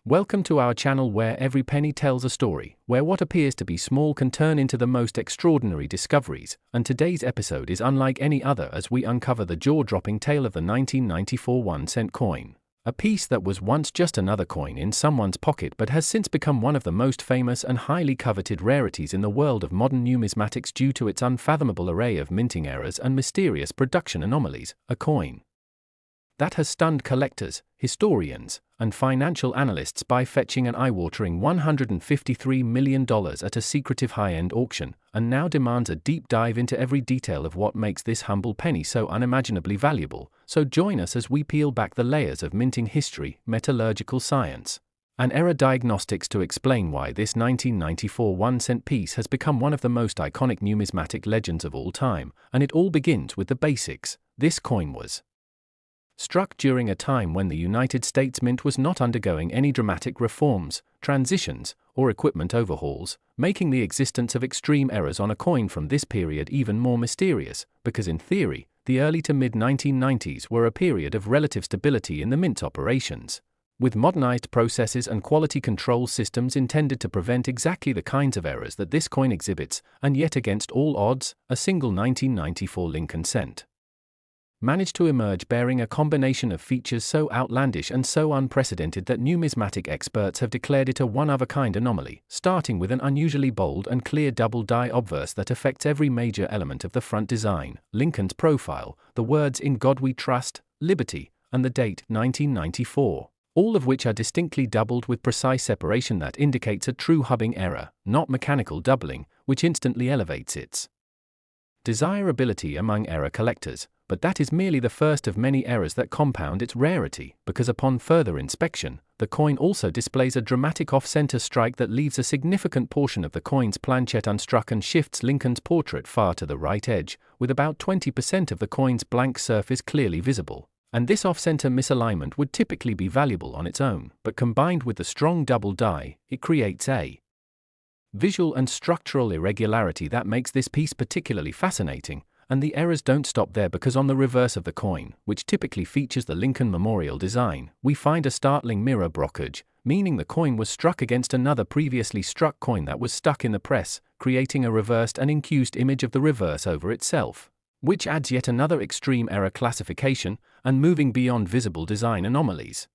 Welcome to our channel where every penny tells a story, where what appears to be small can turn into the most extraordinary discoveries, and today's episode is unlike any other as we uncover the jaw-dropping tale of the 1994 1-cent coin. A piece that was once just another coin in someone's pocket but has since become one of the most famous and highly coveted rarities in the world of modern numismatics due to its unfathomable array of minting errors and mysterious production anomalies, a coin that has stunned collectors, historians, and financial analysts by fetching an eye-watering $153 million at a secretive high-end auction, and now demands a deep dive into every detail of what makes this humble penny so unimaginably valuable. So join us as we peel back the layers of minting history, metallurgical science, and error diagnostics to explain why this 1994 1-cent piece has become one of the most iconic numismatic legends of all time. And it all begins with the basics. This coin was struck during a time when the United States Mint was not undergoing any dramatic reforms, transitions, or equipment overhauls, making the existence of extreme errors on a coin from this period even more mysterious, because in theory, the early to mid-1990s were a period of relative stability in the Mint's operations, with modernized processes and quality control systems intended to prevent exactly the kinds of errors that this coin exhibits, and yet against all odds, a single 1994 Lincoln cent managed to emerge bearing a combination of features so outlandish and so unprecedented that numismatic experts have declared it a one-of-a-kind anomaly, starting with an unusually bold and clear double die obverse that affects every major element of the front design, Lincoln's profile, the words "In God We Trust," "Liberty," and the date 1994, all of which are distinctly doubled with precise separation that indicates a true hubbing error, not mechanical doubling, which instantly elevates its desirability among error collectors. But that is merely the first of many errors that compound its rarity, because upon further inspection, the coin also displays a dramatic off-center strike that leaves a significant portion of the coin's planchet unstruck and shifts Lincoln's portrait far to the right edge, with about 20% of the coin's blank surface clearly visible. And this off-center misalignment would typically be valuable on its own, but combined with the strong double die, it creates a visual and structural irregularity that makes this piece particularly fascinating. And the errors don't stop there, because on the reverse of the coin, which typically features the Lincoln Memorial design, we find a startling mirror brokerage, meaning the coin was struck against another previously struck coin that was stuck in the press, creating a reversed and incused image of the reverse over itself, which adds yet another extreme error classification, and moving beyond visible design anomalies.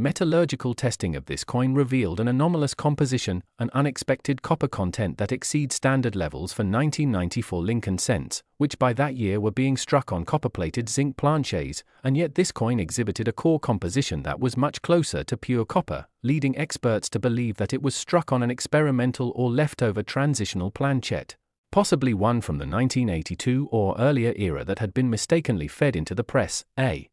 Metallurgical testing of this coin revealed an anomalous composition, an unexpected copper content that exceeds standard levels for 1994 Lincoln cents, which by that year were being struck on copper-plated zinc planchets, and yet this coin exhibited a core composition that was much closer to pure copper, leading experts to believe that it was struck on an experimental or leftover transitional planchet, possibly one from the 1982 or earlier era that had been mistakenly fed into the press, a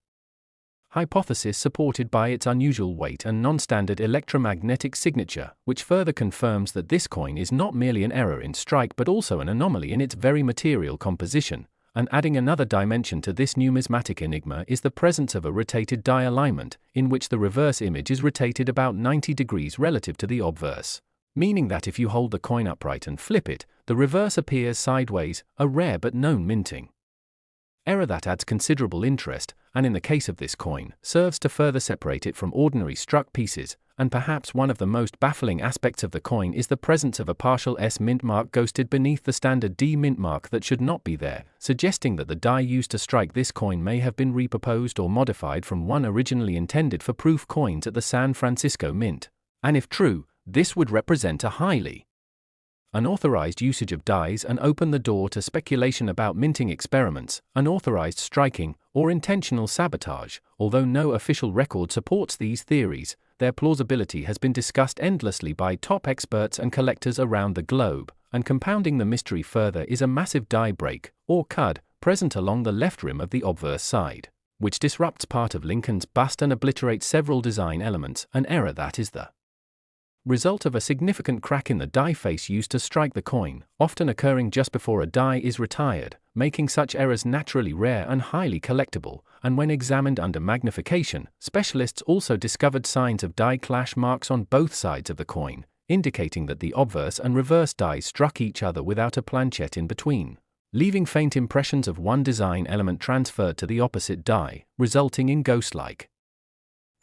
hypothesis supported by its unusual weight and non-standard electromagnetic signature, which further confirms that this coin is not merely an error in strike but also an anomaly in its very material composition. And adding another dimension to this numismatic enigma is the presence of a rotated die alignment, in which the reverse image is rotated about 90 degrees relative to the obverse, meaning that if you hold the coin upright and flip it, the reverse appears sideways, a rare but known minting error that adds considerable interest, and in the case of this coin, serves to further separate it from ordinary struck pieces. And perhaps one of the most baffling aspects of the coin is the presence of a partial S mint mark ghosted beneath the standard D mint mark that should not be there, suggesting that the die used to strike this coin may have been repurposed or modified from one originally intended for proof coins at the San Francisco Mint. And if true, this would represent a highly unauthorized usage of dies and open the door to speculation about minting experiments, unauthorized striking, or intentional sabotage. Although no official record supports these theories, their plausibility has been discussed endlessly by top experts and collectors around the globe, and compounding the mystery further is a massive die break, or cud, present along the left rim of the obverse side, which disrupts part of Lincoln's bust and obliterates several design elements, an error that is the result of a significant crack in the die face used to strike the coin, often occurring just before a die is retired, making such errors naturally rare and highly collectible. And when examined under magnification, specialists also discovered signs of die clash marks on both sides of the coin, indicating that the obverse and reverse dies struck each other without a planchet in between, leaving faint impressions of one design element transferred to the opposite die, resulting in ghost-like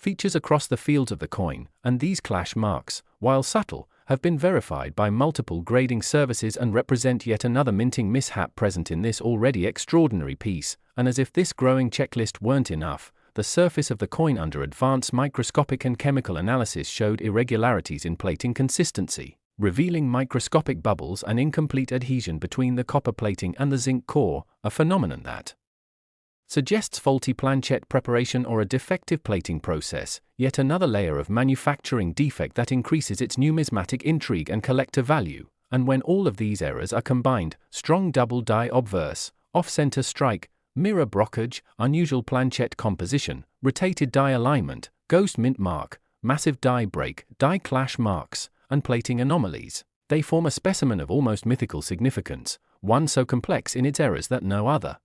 features across the fields of the coin, and these clash marks, while subtle, have been verified by multiple grading services and represent yet another minting mishap present in this already extraordinary piece. And as if this growing checklist weren't enough, the surface of the coin under advanced microscopic and chemical analysis showed irregularities in plating consistency, revealing microscopic bubbles and incomplete adhesion between the copper plating and the zinc core, a phenomenon that suggests faulty planchet preparation or a defective plating process, yet another layer of manufacturing defect that increases its numismatic intrigue and collector value. And when all of these errors are combined, strong double die obverse, off-center strike, mirror brockage, unusual planchet composition, rotated die alignment, ghost mint mark, massive die break, die clash marks, and plating anomalies, they form a specimen of almost mythical significance, one so complex in its errors that no other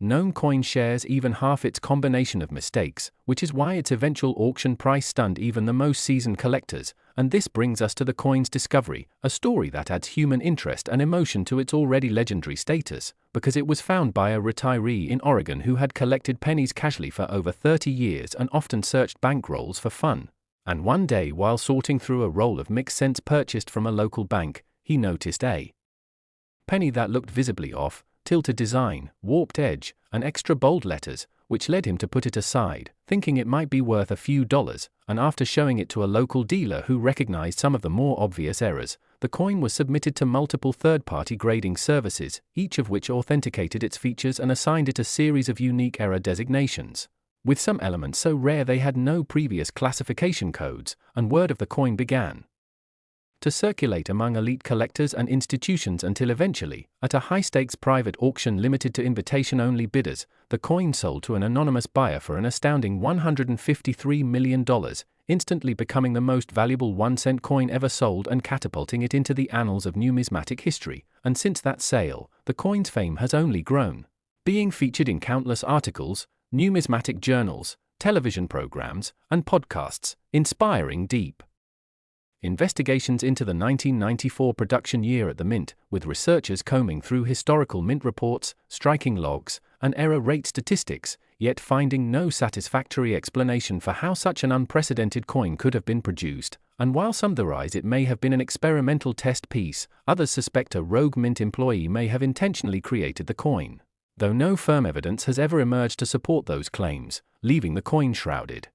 known coin shares even half its combination of mistakes, which is why its eventual auction price stunned even the most seasoned collectors. And this brings us to the coin's discovery, a story that adds human interest and emotion to its already legendary status, because it was found by a retiree in Oregon who had collected pennies casually for over 30 years and often searched bank rolls for fun. And one day, while sorting through a roll of mixed cents purchased from a local bank, he noticed a penny that looked visibly off, tilted design, warped edge, and extra bold letters, which led him to put it aside, thinking it might be worth a few dollars. And after showing it to a local dealer who recognized some of the more obvious errors, the coin was submitted to multiple third-party grading services, each of which authenticated its features and assigned it a series of unique error designations, with some elements so rare they had no previous classification codes. And word of the coin began to circulate among elite collectors and institutions until eventually, at a high-stakes private auction limited to invitation-only bidders, the coin sold to an anonymous buyer for an astounding $153 million, instantly becoming the most valuable 1-cent coin ever sold and catapulting it into the annals of numismatic history. And since that sale, the coin's fame has only grown, being featured in countless articles, numismatic journals, television programs, and podcasts, inspiring deep investigations into the 1994 production year at the mint, with researchers combing through historical mint reports, striking logs, and error rate statistics, yet finding no satisfactory explanation for how such an unprecedented coin could have been produced. And while some theorize it may have been an experimental test piece, others suspect a rogue mint employee may have intentionally created the coin, though no firm evidence has ever emerged to support those claims, leaving the coin shrouded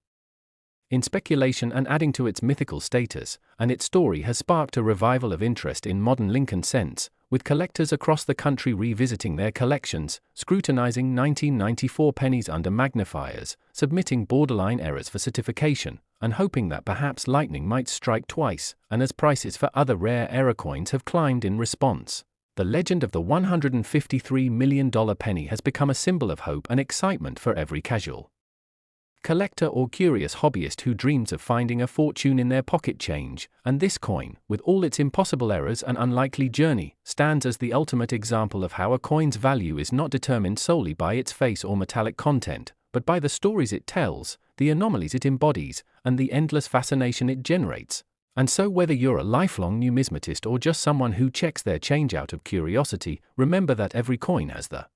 in speculation and adding to its mythical status. And its story has sparked a revival of interest in modern Lincoln cents, with collectors across the country revisiting their collections, scrutinizing 1994 pennies under magnifiers, submitting borderline errors for certification, and hoping that perhaps lightning might strike twice. And as prices for other rare error coins have climbed in response, the legend of the $153 million penny has become a symbol of hope and excitement for every casual collector or curious hobbyist who dreams of finding a fortune in their pocket change. And this coin, with all its impossible errors and unlikely journey, stands as the ultimate example of how a coin's value is not determined solely by its face or metallic content, but by the stories it tells, the anomalies it embodies, and the endless fascination it generates. And so whether you're a lifelong numismatist or just someone who checks their change out of curiosity, remember that every coin has the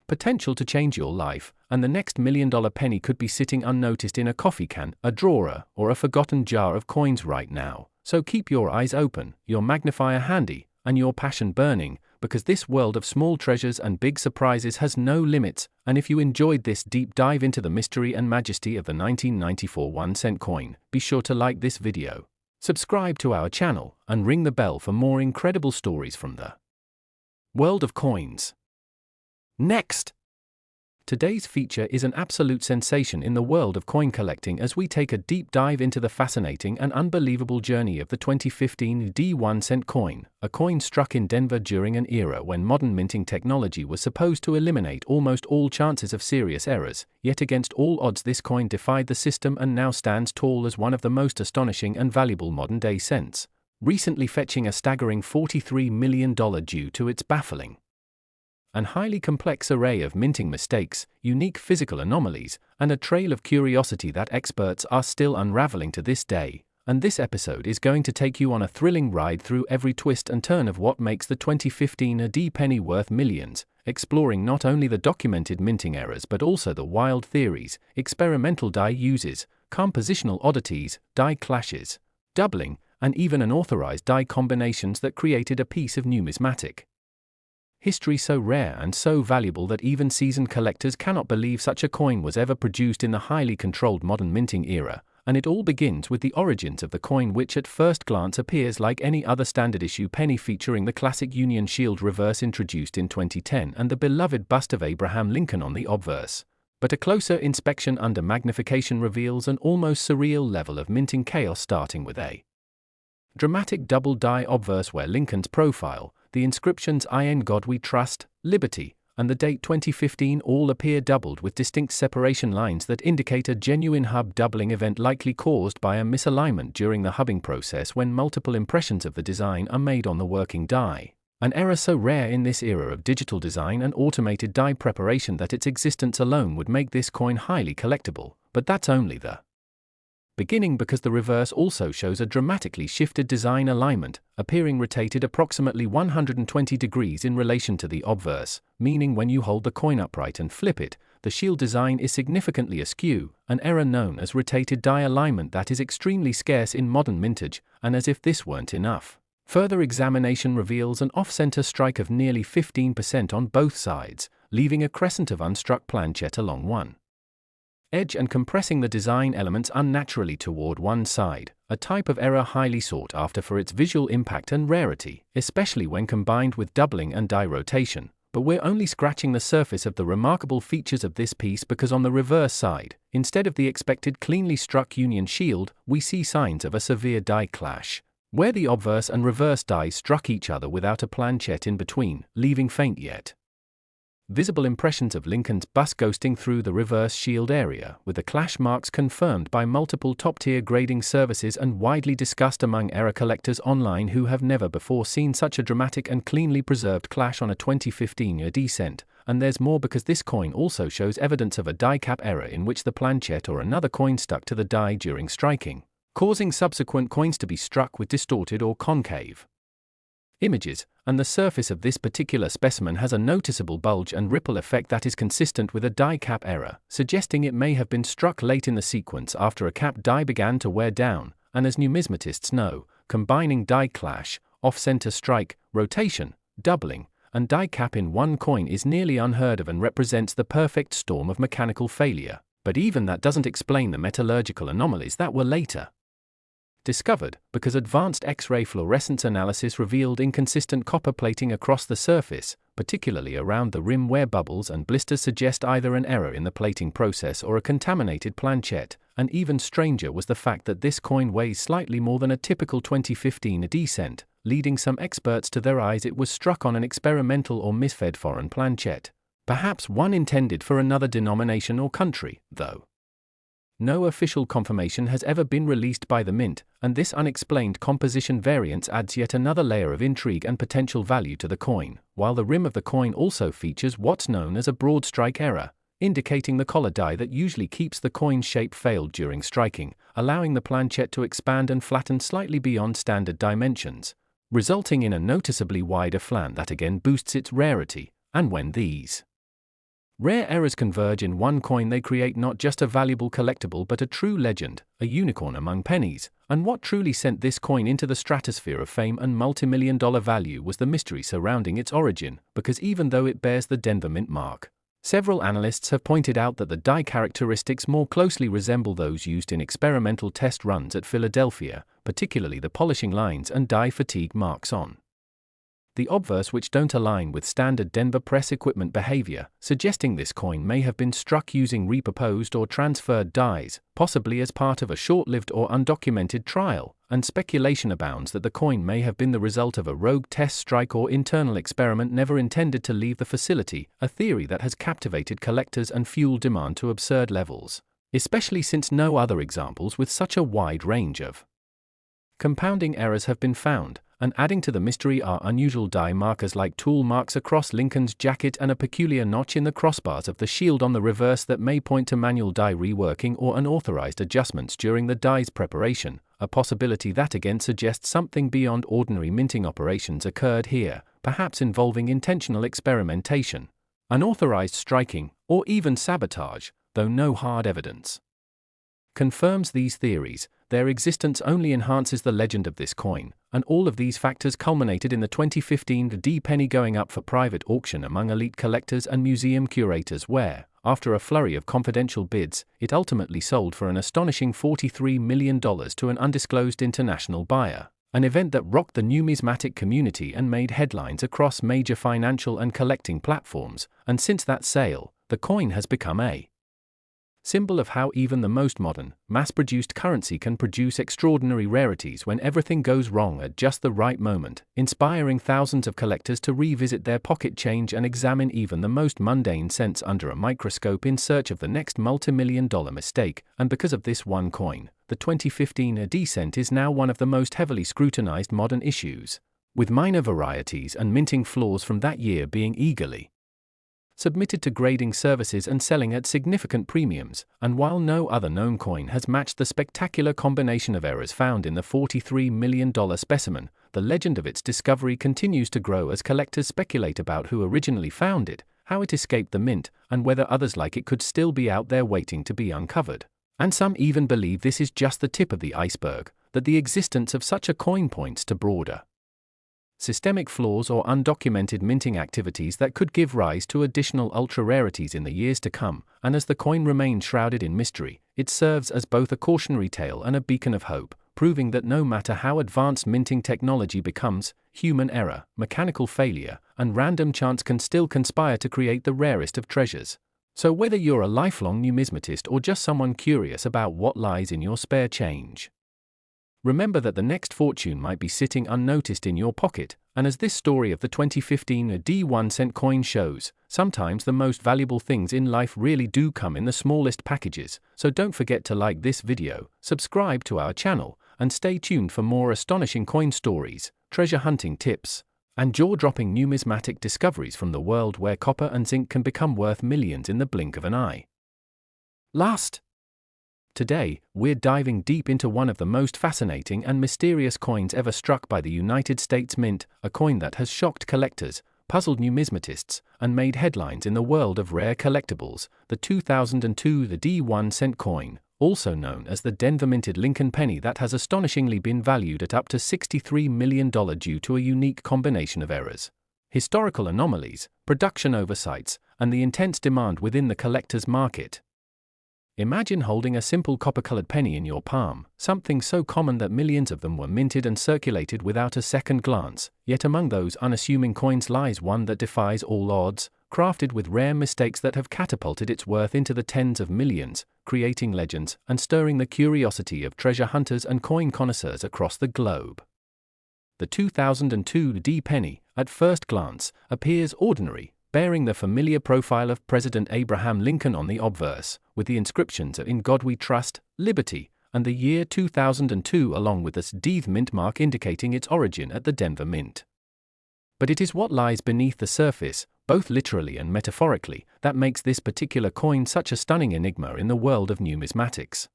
potential to change your life, and the next $1 million penny could be sitting unnoticed in a coffee can, a drawer, or a forgotten jar of coins right now. So keep your eyes open, your magnifier handy, and your passion burning, because this world of small treasures and big surprises has no limits. And if you enjoyed this deep dive into the mystery and majesty of the 1994 1-cent coin, be sure to like this video, subscribe to our channel, and ring the bell for more incredible stories from the world of coins. Next! Today's feature is an absolute sensation in the world of coin collecting as we take a deep dive into the fascinating and unbelievable journey of the 2015 1-cent coin, a coin struck in Denver during an era when modern minting technology was supposed to eliminate almost all chances of serious errors. Yet against all odds, this coin defied the system and now stands tall as one of the most astonishing and valuable modern-day cents, recently fetching a staggering $43 million due to its baffling and highly complex array of minting mistakes, unique physical anomalies, and a trail of curiosity that experts are still unraveling to this day. and this episode is going to take you on a thrilling ride through every twist and turn of what makes the 2015 AD penny worth millions, exploring not only the documented minting errors but also the wild theories, experimental die uses, compositional oddities, die clashes, doubling, and even unauthorized die combinations that created a piece of numismatic history so rare and so valuable that even seasoned collectors cannot believe such a coin was ever produced in the highly controlled modern minting era. And it all begins with the origins of the coin, which at first glance appears like any other standard issue penny, featuring the classic Union Shield reverse introduced in 2010 and the beloved bust of Abraham Lincoln on the obverse. But a closer inspection under magnification reveals an almost surreal level of minting chaos, starting with a dramatic double die obverse where Lincoln's profile, the inscriptions "In God We Trust," "Liberty," and the date 2015 all appear doubled with distinct separation lines that indicate a genuine hub doubling event likely caused by a misalignment during the hubbing process when multiple impressions of the design are made on the working die. An error so rare in this era of digital design and automated die preparation that its existence alone would make this coin highly collectible, but that's only the beginning, because the reverse also shows a dramatically shifted design alignment, appearing rotated approximately 120 degrees in relation to the obverse, meaning when you hold the coin upright and flip it, the shield design is significantly askew, an error known as rotated die alignment that is extremely scarce in modern mintage. And as if this weren't enough, further examination reveals an off-center strike of nearly 15% on both sides, leaving a crescent of unstruck planchette along one edge and compressing the design elements unnaturally toward one side, a type of error highly sought after for its visual impact and rarity, especially when combined with doubling and die rotation. But we're only scratching the surface of the remarkable features of this piece, because on the reverse side, instead of the expected cleanly struck Union Shield, we see signs of a severe die clash, where the obverse and reverse dies struck each other without a planchette in between, leaving faint yet visible impressions of Lincoln's bust ghosting through the reverse shield area, with the clash marks confirmed by multiple top-tier grading services and widely discussed among error collectors online who have never before seen such a dramatic and cleanly preserved clash on a 2015 AD cent. And there's more, because this coin also shows evidence of a die cap error in which the planchette or another coin stuck to the die during striking, causing subsequent coins to be struck with distorted or concave images, and the surface of this particular specimen has a noticeable bulge and ripple effect that is consistent with a die cap error, suggesting it may have been struck late in the sequence after a cap die began to wear down. And as numismatists know, combining die clash, off-center strike, rotation, doubling, and die cap in one coin is nearly unheard of and represents the perfect storm of mechanical failure. But even that doesn't explain the metallurgical anomalies that were later discovered, because advanced X-ray fluorescence analysis revealed inconsistent copper plating across the surface, particularly around the rim where bubbles and blisters suggest either an error in the plating process or a contaminated planchette. And even stranger was the fact that this coin weighs slightly more than a typical 2015 AD cent, leading some experts to their eyes it was struck on an experimental or misfed foreign planchette, perhaps one intended for another denomination or country, though no official confirmation has ever been released by the mint, and this unexplained composition variance adds yet another layer of intrigue and potential value to the coin, while the rim of the coin also features what's known as a broad strike error, indicating the collar die that usually keeps the coin's shape failed during striking, allowing the planchette to expand and flatten slightly beyond standard dimensions, resulting in a noticeably wider flan that again boosts its rarity. And when these rare errors converge in one coin, they create not just a valuable collectible but a true legend, a unicorn among pennies. And what truly sent this coin into the stratosphere of fame and multi-million-dollar value was the mystery surrounding its origin, because even though it bears the Denver Mint mark, several analysts have pointed out that the die characteristics more closely resemble those used in experimental test runs at Philadelphia, particularly the polishing lines and die fatigue marks on the obverse, which don't align with standard Denver press equipment behavior, suggesting this coin may have been struck using repurposed or transferred dies, possibly as part of a short-lived or undocumented trial. And speculation abounds that the coin may have been the result of a rogue test strike or internal experiment never intended to leave the facility, a theory that has captivated collectors and fueled demand to absurd levels, especially since no other examples with such a wide range of compounding errors have been found. And adding to the mystery are unusual die markers like tool marks across Lincoln's jacket and a peculiar notch in the crossbars of the shield on the reverse that may point to manual die reworking or unauthorized adjustments during the die's preparation, a possibility that again suggests something beyond ordinary minting operations occurred here, perhaps involving intentional experimentation, unauthorized striking, or even sabotage, though no hard evidence confirms these theories. Their existence only enhances the legend of this coin, and all of these factors culminated in the 2015 D penny going up for private auction among elite collectors and museum curators where, after a flurry of confidential bids, it ultimately sold for an astonishing $43 million to an undisclosed international buyer, an event that rocked the numismatic community and made headlines across major financial and collecting platforms, and since that sale, the coin has become a symbol of how even the most modern, mass-produced currency can produce extraordinary rarities when everything goes wrong at just the right moment, inspiring thousands of collectors to revisit their pocket change and examine even the most mundane cents under a microscope in search of the next multi-million-dollar mistake. And because of this one coin, the 2015 AD cent is now one of the most heavily scrutinized modern issues, with minor varieties and minting flaws from that year being eagerly submitted to grading services and selling at significant premiums. And while no other known coin has matched the spectacular combination of errors found in the $43 million specimen, the legend of its discovery continues to grow as collectors speculate about who originally found it, how it escaped the mint, and whether others like it could still be out there waiting to be uncovered. And some even believe this is just the tip of the iceberg, that the existence of such a coin points to broader systemic flaws or undocumented minting activities that could give rise to additional ultra-rarities in the years to come. And as the coin remains shrouded in mystery, it serves as both a cautionary tale and a beacon of hope, proving that no matter how advanced minting technology becomes, human error, mechanical failure, and random chance can still conspire to create the rarest of treasures. So whether you're a lifelong numismatist or just someone curious about what lies in your spare change, remember that the next fortune might be sitting unnoticed in your pocket. And as this story of the 2015 D1 cent coin shows, sometimes the most valuable things in life really do come in the smallest packages. So don't forget to like this video, subscribe to our channel, and stay tuned for more astonishing coin stories, treasure hunting tips, and jaw-dropping numismatic discoveries from the world where copper and zinc can become worth millions in the blink of an eye. Today, we're diving deep into one of the most fascinating and mysterious coins ever struck by the United States Mint, a coin that has shocked collectors, puzzled numismatists, and made headlines in the world of rare collectibles, the 2002 D1 cent coin, also known as the Denver minted Lincoln penny, that has astonishingly been valued at up to $63 million due to a unique combination of errors, historical anomalies, production oversights, and the intense demand within the collector's market. Imagine holding a simple copper-colored penny in your palm, something so common that millions of them were minted and circulated without a second glance. Yet among those unassuming coins lies one that defies all odds, crafted with rare mistakes that have catapulted its worth into the tens of millions, creating legends and stirring the curiosity of treasure hunters and coin connoisseurs across the globe. The 2002 D penny, at first glance, appears ordinary, bearing the familiar profile of President Abraham Lincoln on the obverse, with the inscriptions "In God We Trust," "Liberty," and the year 2002 along with the D mint mark indicating its origin at the Denver Mint. But it is what lies beneath the surface, both literally and metaphorically, that makes this particular coin such a stunning enigma in the world of numismatics.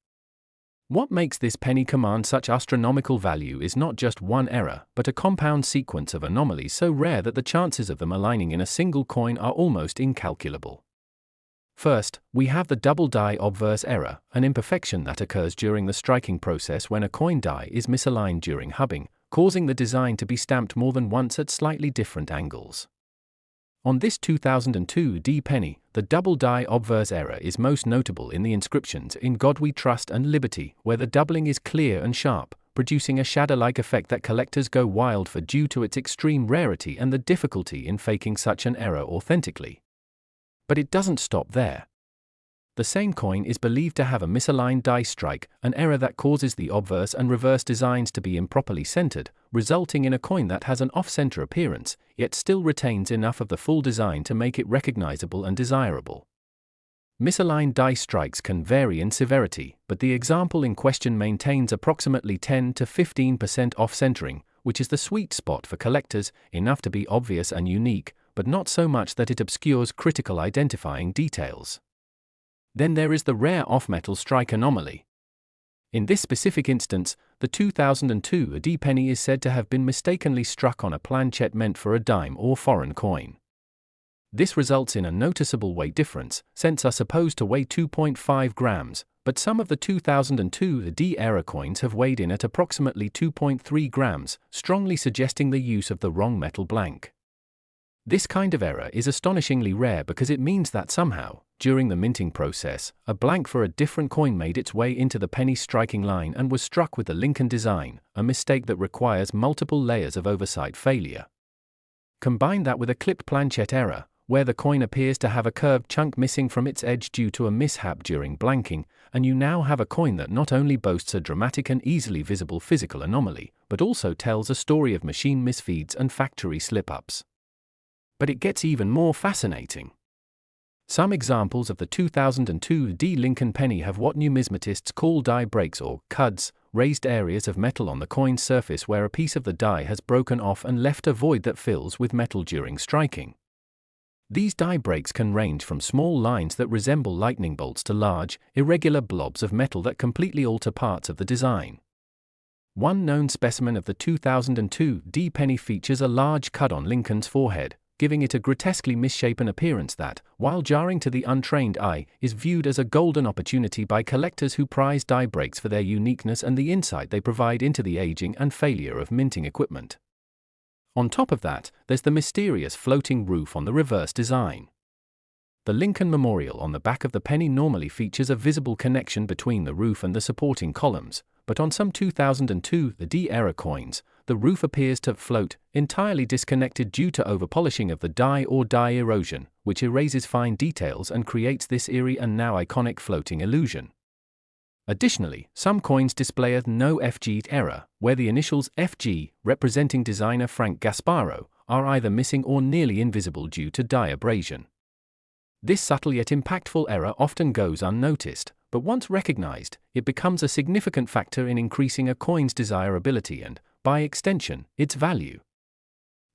What makes this penny command such astronomical value is not just one error, but a compound sequence of anomalies so rare that the chances of them aligning in a single coin are almost incalculable. First, we have the double die obverse error, an imperfection that occurs during the striking process when a coin die is misaligned during hubbing, causing the design to be stamped more than once at slightly different angles. On this 2002 D penny, the double die obverse error is most notable in the inscriptions "In God We Trust" and "Liberty," where the doubling is clear and sharp, producing a shadow-like effect that collectors go wild for due to its extreme rarity and the difficulty in faking such an error authentically. But it doesn't stop there. The same coin is believed to have a misaligned die strike, an error that causes the obverse and reverse designs to be improperly centered, resulting in a coin that has an off-center appearance, yet still retains enough of the full design to make it recognizable and desirable. Misaligned die strikes can vary in severity, but the example in question maintains approximately 10 to 15% off-centering, which is the sweet spot for collectors, enough to be obvious and unique, but not so much that it obscures critical identifying details. Then there is the rare off-metal strike anomaly. In this specific instance, the 2002 D penny is said to have been mistakenly struck on a planchette meant for a dime or foreign coin. This results in a noticeable weight difference, cents are supposed to weigh 2.5 grams, but some of the 2002 D era coins have weighed in at approximately 2.3 grams, strongly suggesting the use of the wrong metal blank. This kind of error is astonishingly rare because it means that somehow, during the minting process, a blank for a different coin made its way into the penny striking line and was struck with the Lincoln design, a mistake that requires multiple layers of oversight failure. Combine that with a clipped planchette error, where the coin appears to have a curved chunk missing from its edge due to a mishap during blanking, and you now have a coin that not only boasts a dramatic and easily visible physical anomaly, but also tells a story of machine misfeeds and factory slip-ups. But it gets even more fascinating. Some examples of the 2002 D Lincoln penny have what numismatists call die breaks or cuds, raised areas of metal on the coin's surface where a piece of the die has broken off and left a void that fills with metal during striking. These die breaks can range from small lines that resemble lightning bolts to large, irregular blobs of metal that completely alter parts of the design. One known specimen of the 2002 D penny features a large cut on Lincoln's forehead, giving it a grotesquely misshapen appearance that, while jarring to the untrained eye, is viewed as a golden opportunity by collectors who prize die breaks for their uniqueness and the insight they provide into the aging and failure of minting equipment. On top of that, there's the mysterious floating roof on the reverse design. The Lincoln Memorial on the back of the penny normally features a visible connection between the roof and the supporting columns, but on some 2002 D-era coins, the roof appears to float, entirely disconnected due to overpolishing of the die or die erosion, which erases fine details and creates this eerie and now iconic floating illusion. Additionally, some coins display a no FG error, where the initials FG, representing designer Frank Gasparo, are either missing or nearly invisible due to die abrasion. This subtle yet impactful error often goes unnoticed, but once recognized, it becomes a significant factor in increasing a coin's desirability and, by extension, its value.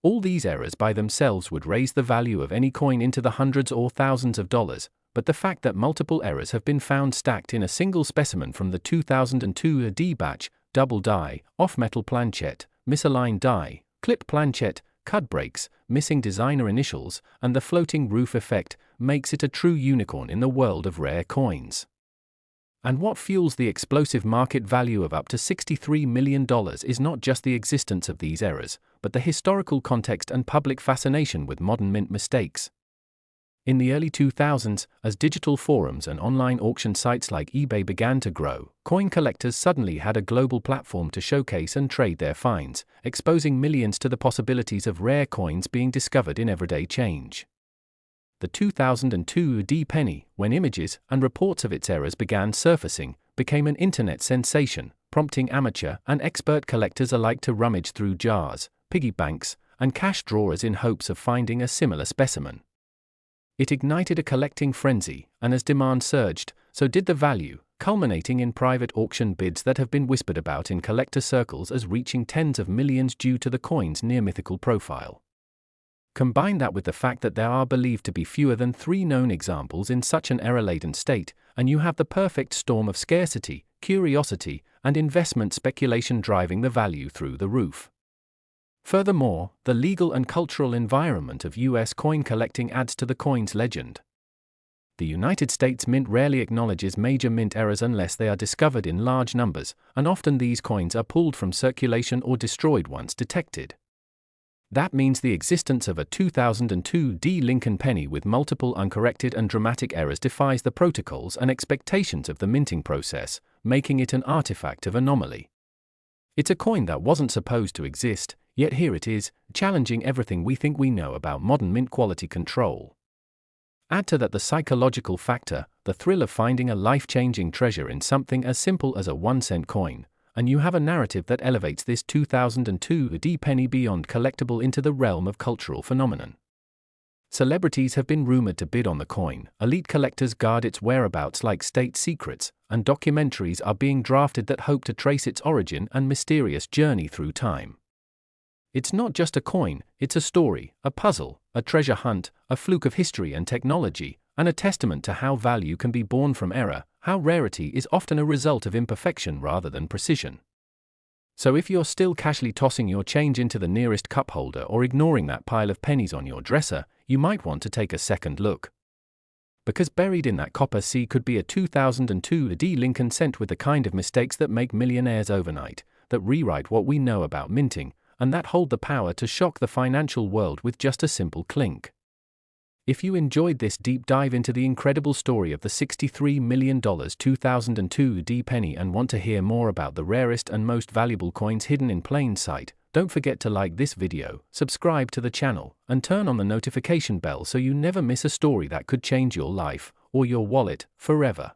All these errors by themselves would raise the value of any coin into the hundreds or thousands of dollars, but the fact that multiple errors have been found stacked in a single specimen from the 2002 D batch, double die, off-metal planchette, misaligned die, clip planchette, cud breaks, missing designer initials, and the floating roof effect, makes it a true unicorn in the world of rare coins. And what fuels the explosive market value of up to $63 million is not just the existence of these errors, but the historical context and public fascination with modern mint mistakes. In the early 2000s, as digital forums and online auction sites like eBay began to grow, coin collectors suddenly had a global platform to showcase and trade their finds, exposing millions to the possibilities of rare coins being discovered in everyday change. The 2002 D penny, when images and reports of its errors began surfacing, became an internet sensation, prompting amateur and expert collectors alike to rummage through jars, piggy banks, and cash drawers in hopes of finding a similar specimen. It ignited a collecting frenzy, and as demand surged, so did the value, culminating in private auction bids that have been whispered about in collector circles as reaching tens of millions due to the coin's near-mythical profile. Combine that with the fact that there are believed to be fewer than 3 known examples in such an error-laden state, and you have the perfect storm of scarcity, curiosity, and investment speculation driving the value through the roof. Furthermore, the legal and cultural environment of U.S. coin collecting adds to the coin's legend. The United States Mint rarely acknowledges major mint errors unless they are discovered in large numbers, and often these coins are pulled from circulation or destroyed once detected. That means the existence of a 2002 D Lincoln penny with multiple uncorrected and dramatic errors defies the protocols and expectations of the minting process, making it an artifact of anomaly. It's a coin that wasn't supposed to exist, yet here it is, challenging everything we think we know about modern mint quality control. Add to that the psychological factor, the thrill of finding a life-changing treasure in something as simple as a 1-cent coin, and you have a narrative that elevates this 2002 D penny beyond collectible into the realm of cultural phenomenon. Celebrities have been rumored to bid on the coin, elite collectors guard its whereabouts like state secrets, and documentaries are being drafted that hope to trace its origin and mysterious journey through time. It's not just a coin, it's a story, a puzzle, a treasure hunt, a fluke of history and technology, and a testament to how value can be born from error, how rarity is often a result of imperfection rather than precision. So if you're still casually tossing your change into the nearest cup holder or ignoring that pile of pennies on your dresser, you might want to take a second look. Because buried in that copper sea could be a 2002 D Lincoln cent with the kind of mistakes that make millionaires overnight, that rewrite what we know about minting, and that hold the power to shock the financial world with just a simple clink. If you enjoyed this deep dive into the incredible story of the $63 million 2002 D penny and want to hear more about the rarest and most valuable coins hidden in plain sight, don't forget to like this video, subscribe to the channel, and turn on the notification bell so you never miss a story that could change your life, or your wallet, forever.